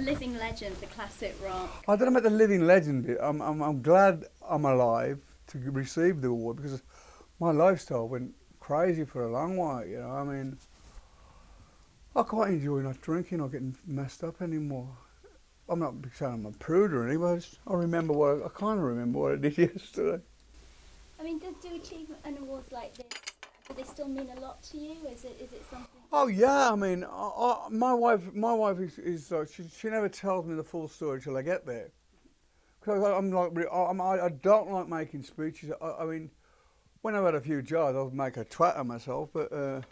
living legend, the classic rock. I don't know about the living legend bit. I'm glad I'm alive to receive the award because my lifestyle went crazy for a long while. You know, I mean, I quite enjoy not drinking or getting messed up anymore. I'm not saying I'm a prude or anything, but I remember I kind of remember what I did yesterday. I mean, do achievement and awards like this, do they still mean a lot to you? Is it something? Oh yeah, I mean, my wife is like she never tells me the full story till I get there. Because I'm like, I don't like making speeches. I mean, when I've had a few jars, I'll make a twat of myself, but I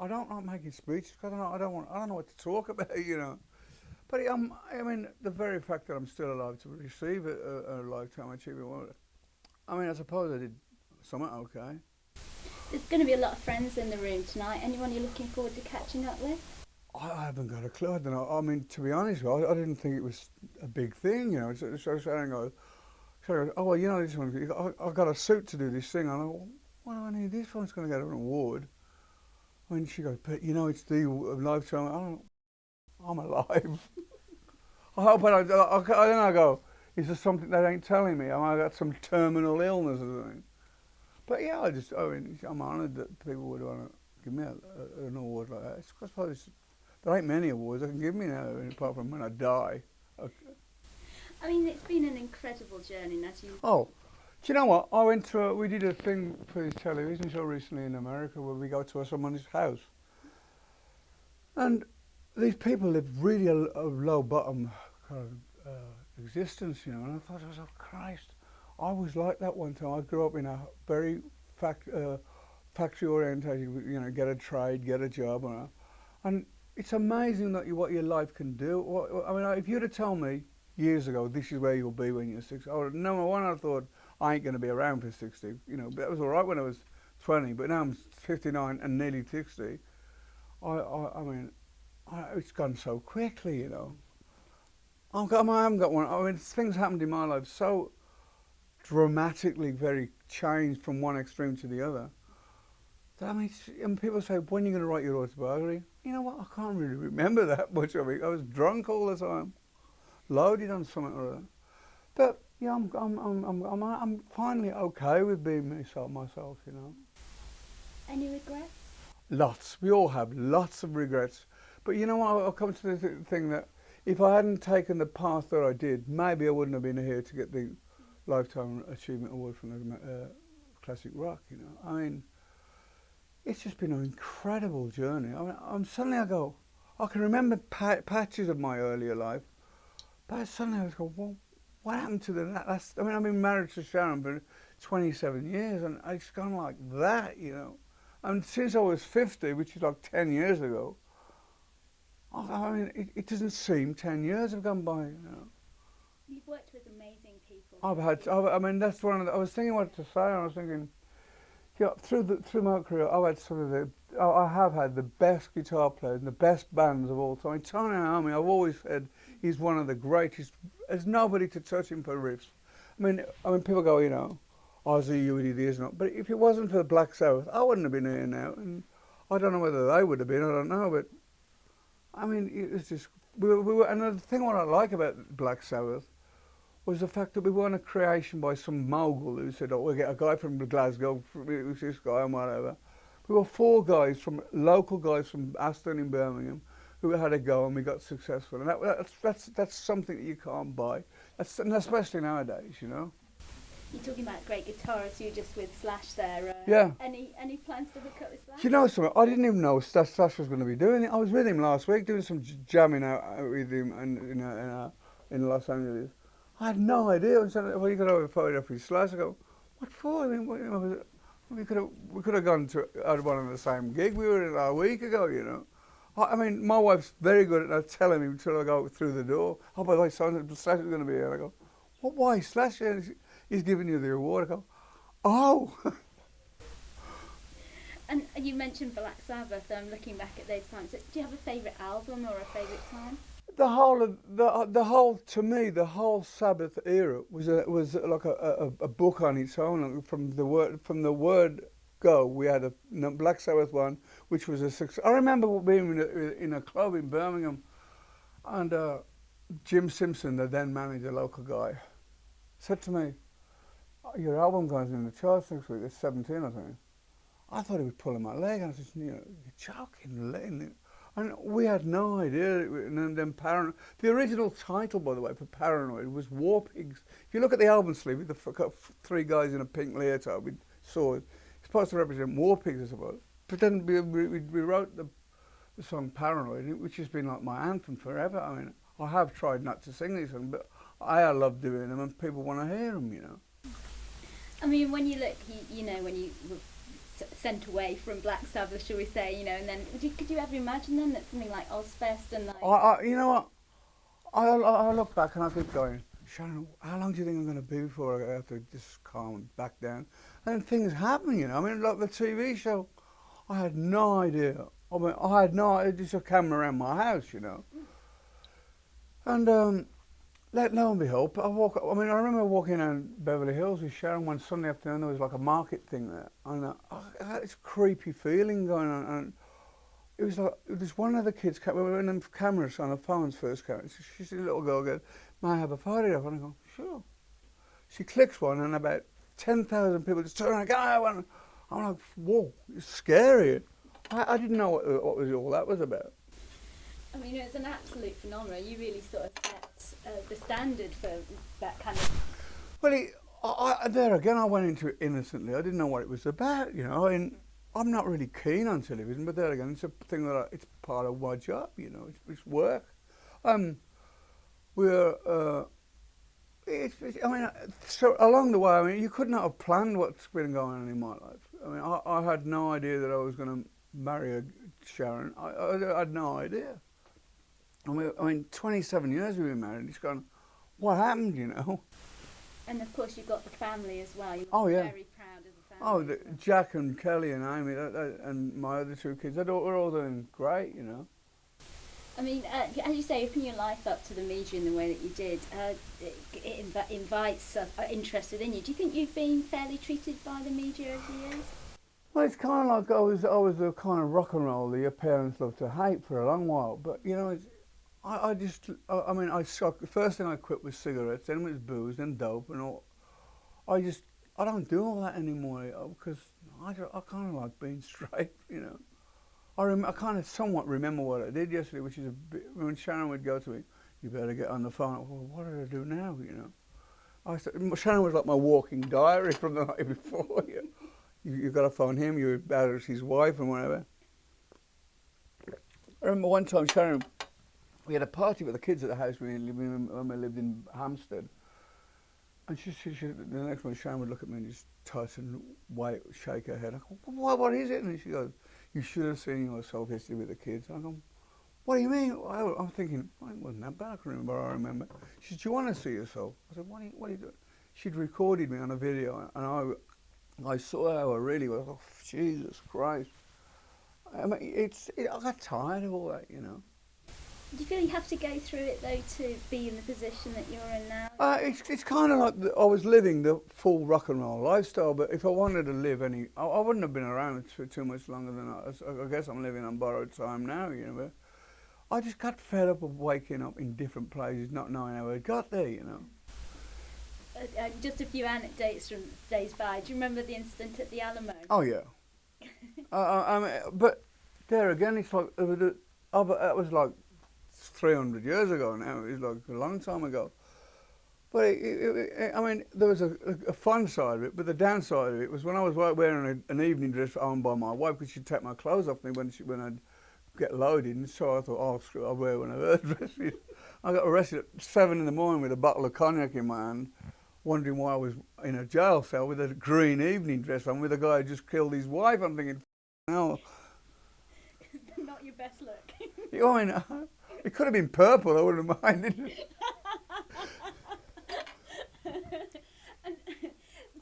don't like making speeches because I don't know what to talk about, you know. But I mean, the very fact that I'm still alive to receive a lifetime achievement award, I mean, I suppose I did something okay. There's going to be a lot of friends in the room tonight. Anyone you're looking forward to catching up with? I haven't got a clue. I don't know. I mean, to be honest, I didn't think it was a big thing, you know. So oh well, you know, this one, I got a suit to do this thing. I go, what do I need this for? It's going to get an award. I mean, she goes, but you know, it's the lifetime. I'm alive. I hope then I go, is there something they ain't telling me? I got some terminal illness or something. But yeah, I mean, I'm honoured that people would want to give me an award like that. I suppose there ain't many awards they can give me now, apart from when I die. I mean, it's been an incredible journey, as you. Oh, do you know what? We did a thing for this television show recently in America where we go to someone's house. And these people live really a low bottom kind of existence, you know. And I thought, oh Christ, I was like that one time. I grew up in a very factory orientated, you know, get a trade, get a job, and it's amazing that what your life can do. I mean, if you'd have told me years ago this is where you'll be when you're 60, number one, I thought I ain't going to be around for 60. You know, but that was all right when I was 20, but now I'm 59 and nearly 60. I mean, it's gone so quickly, you know. I haven't got one. I mean, things happened in my life so dramatically, very changed from one extreme to the other. I mean, and people say, when are you going to write your autobiography? You know what? I can't really remember that much of it. I was drunk all the time, loaded on something or other. But yeah, I'm finally okay with being myself, you know. Any regrets? Lots. We all have lots of regrets. But you know what? I'll come to the thing that if I hadn't taken the path that I did, maybe I wouldn't have been here to get the Lifetime Achievement Award from the Classic Rock, you know. I mean, it's just been an incredible journey. I mean, suddenly I can remember patches of my earlier life, but suddenly I was going, well, what happened to the I mean, I've been married to Sharon for 27 years, and it's gone like that, you know. And since I was 50, which is like 10 years ago, I mean, it doesn't seem 10 years have gone by, you know. You've worked with amazing people. I mean, that's one of the, I was thinking what to say, and I was thinking, yeah, through my career, I have had the best guitar players and the best bands of all time. Tony Iommi, I've always said he's one of the greatest. There's nobody to touch him for riffs. I mean, people go, you know, Ozzy, you idiot, is not. But if it wasn't for the Black Sabbath, I wouldn't have been here now. And I don't know whether they would have been. I don't know, but I mean, it was just and the thing what I like about Black Sabbath was the fact that we weren't a creation by some mogul who said, oh, we'll get a guy from Glasgow, it was this guy and whatever. We were four guys, local guys from Aston in Birmingham, who had a go and we got successful. And that's something that you can't buy, and especially nowadays, you know. You're talking about great guitarists, you were just with Slash there. Yeah. Any plans to hook up with Slash? You know something? I didn't even know Slash was going to be doing it. I was with him last week doing some jamming out with him in Los Angeles. I had no idea. I said, well, you got to have a photograph with Slash. I go, what for? I mean, we could have gone to one of the same gig we were in a week ago, you know. I mean, my wife's very good at not telling me until I go through the door. Oh, by the way, Slash is going to be here. And I go, what? Why Slash? He's giving you the award. I go, oh. And you mentioned Black Sabbath. Looking back at those times, do you have a favourite album or a favourite time? To me, the whole Sabbath era was like a book on its own. Like from the word go, we had a Black Sabbath one, which was a success. I remember being in a club in Birmingham, And Jim Simpson, the then manager, local guy, said to me, "Oh, your album goes in the charts next week. It's 17, I think." I thought he was pulling my leg. I said, "You're joking, Len." And we had no idea. And then the original title, by the way, for Paranoid was War Pigs. If you look at the album sleeve, with the three guys in a pink leotard with swords, it's supposed to represent war pigs, I suppose. But then we wrote the song Paranoid, which has been like my anthem forever. I mean, I have tried not to sing these songs, but I love doing them and people want to hear them, you know. I mean, when you look, you know, when you were sent away from Black Sabbath, shall we say, you know, and then could you ever imagine then that something like Ozfest and like... You know what? I look back and I keep going, Sharon, how long do you think I'm going to be before I have to just calm back down? And things happen, you know. I mean, like the TV show, I had no idea. I mean, I had no idea, just a camera around my house, you know. And lo and behold, I remember walking down Beverly Hills with Sharon one Sunday afternoon. There was like a market thing there, and I had this creepy feeling going on. And it was like this one of the kids when the cameras on the phones first came. She's a little girl goes, "May I have a photograph?" And I go, "Sure." She clicks one, and about 10,000 people just turn around and go, and I'm like, "Whoa, it's scary." I didn't know what all that was about. I mean, it's an absolute phenomenon. You really sort of set the standard for that kind of... Well, there again, I went into it innocently. I didn't know what it was about, you know. I'm not really keen on television, but there again, it's a thing that it's part of my job, you know. It's work. So along the way, I mean, you could not have planned what's been going on in my life. I mean, I had no idea that I was going to marry Sharon. I had no idea. I mean, 27 years we've been married. It's gone, what happened, you know? And of course, you've got the family as well. You're very proud of the family. Oh, Jack and Kelly and Amy and my other two kids, they're all doing great, you know. I mean, as you say, open your life up to the media in the way that you did, it invites interest within you. Do you think you've been fairly treated by the media over the years? Well, it's kind of like I was the kind of rock and roll that your parents loved to hate for a long while. But, you know, the first thing I quit was cigarettes, then it was booze, then dope and all. I don't do all that anymore because I kind of like being straight, you know. I kind of somewhat remember what I did yesterday, which is a bit, when Sharon would go to me, "You better get on the phone." Well, what did I do now, you know? Sharon was like my walking diary from the night before. You've got to phone him, you're bad as his wife and whatever. I remember one time, Sharon, we had a party with the kids at the house when we lived in Hampstead. And the next one, Sharon would look at me and just toss and shake her head. I go, what is it? And she goes, "You should have seen yourself yesterday with the kids." I go, "What do you mean?" I'm thinking, well, it wasn't that bad. I can remember. I remember. She said, "Do you want to see yourself?" I said, "What are you doing?" She'd recorded me on a video, and I saw how I really was. Oh, Jesus Christ! I mean, I got tired of all that, you know. Do you feel you have to go through it though to be in the position that you're in now? It's kind of like I was living the full rock and roll lifestyle, but if I wanted to live I wouldn't have been around for too much longer than I guess I'm living on borrowed time now, you know. But I just got fed up of waking up in different places, not knowing how I got there, you know. Just a few anecdotes from days by. Do you remember the incident at the Alamo? Oh yeah. But there again, it's like it was like 300 years ago now. It was like a long time ago. But I mean, there was a fun side of it, but the downside of it was when I was wearing an evening dress owned by my wife, because she'd take my clothes off me when I'd get loaded, and so I thought, oh, screw it, I'll wear one of her dresses. I got arrested at 7 in the morning with a bottle of cognac in my hand, wondering why I was in a jail cell with a green evening dress on with a guy who just killed his wife. I'm thinking, no. Not your best look. I mean, it could have been purple, I wouldn't have minded. And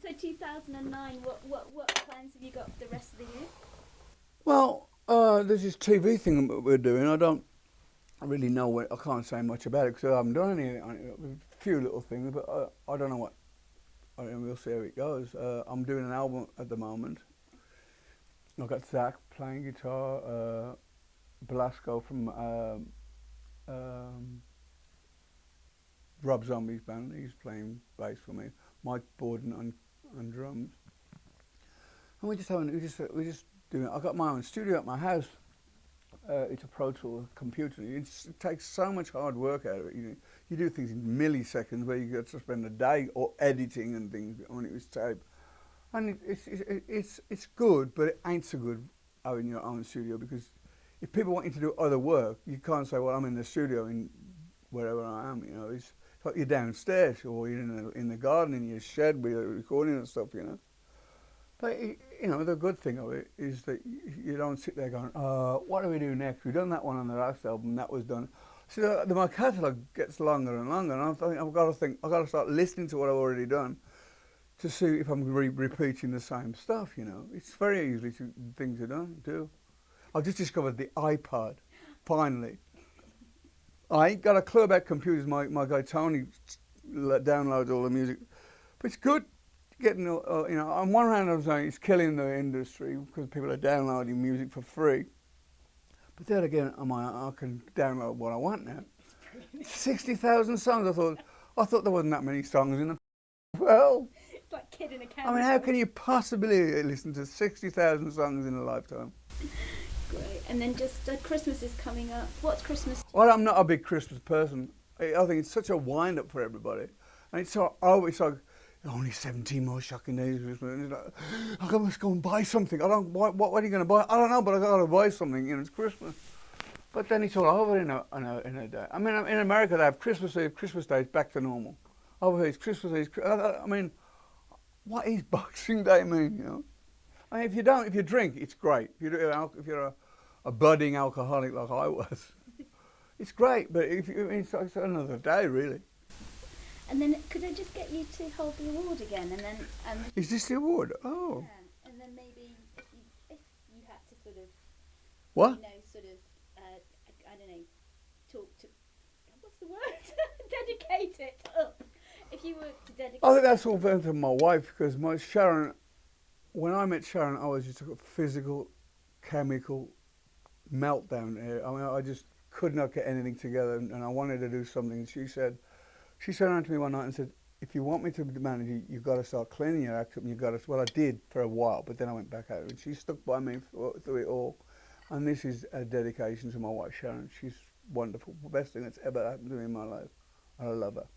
so 2009, what plans have you got for the rest of the year? Well, there's this TV thing that we're doing. I really know what, I can't say much about it because I haven't done anything on it. A few little things, but I don't know what. We'll see how it goes. I'm doing an album at the moment. I've got Zach playing guitar, Belasco from um, Rob Zombie's band. He's playing bass for me. Mike Borden on drums. And we just doing it. I got my own studio at my house. It's a Pro Tool computer. It takes so much hard work out of it. You do things in milliseconds where you get to spend a day or editing and things when it was tape. And it's good, but it ain't so good having your own studio, because if people want you to do other work, you can't say, well, I'm in the studio in wherever I am. It's like you're downstairs or you're in the garden in your shed where you're recording and stuff. But the good thing of it is that you don't sit there going, what do we do next? We've done that one on the last album, that was done. So my catalogue gets longer and longer, and I've got to start listening to what I've already done to see if I'm repeating the same stuff. It's very easy to things to do. I've just discovered the iPod, finally. I ain't got a clue about computers. My guy Tony downloads all the music, but it's good. Getting, on one hand I'm saying it's killing the industry because people are downloading music for free. But then again, I can download what I want now. 60,000 songs. I thought there wasn't that many songs in the world. It's like Kid in a Candy. I mean, how can you possibly listen to 60,000 songs in a lifetime? Great. And then just Christmas is coming up. What's Christmas? Well, I'm not a big Christmas person. I think it's such a wind-up for everybody. And it's like, only 17 more shocking days of Christmas. And it's like, I must go and buy something. What are you going to buy? I don't know, but I got to buy something. It's Christmas. But then it's all over in a day. I mean, in America they have Christmas Eve, Christmas Day, it's back to normal. Over here it's Christmas Eve. I mean, what is Boxing Day mean? I mean, if you drink, it's great. If you're a budding alcoholic like I was, it's great. But it's another day, really. And then could I just get you to hold the award again, and then is this the award? Oh. Yeah. And then maybe if you had to sort of what? I don't know, talk to, what's the word? Dedicate it up. If you were to dedicate. I think that's all down to my wife, because when I met Sharon, I was just a physical, chemical meltdown here. I mean, I just could not get anything together, and I wanted to do something. She said around to me one night and said, if you want me to manage you, you've got to start cleaning your act up, and well, I did for a while, but then I went back out, and she stuck by me through it all. And this is a dedication to my wife, Sharon. She's wonderful. The best thing that's ever happened to me in my life. I love her.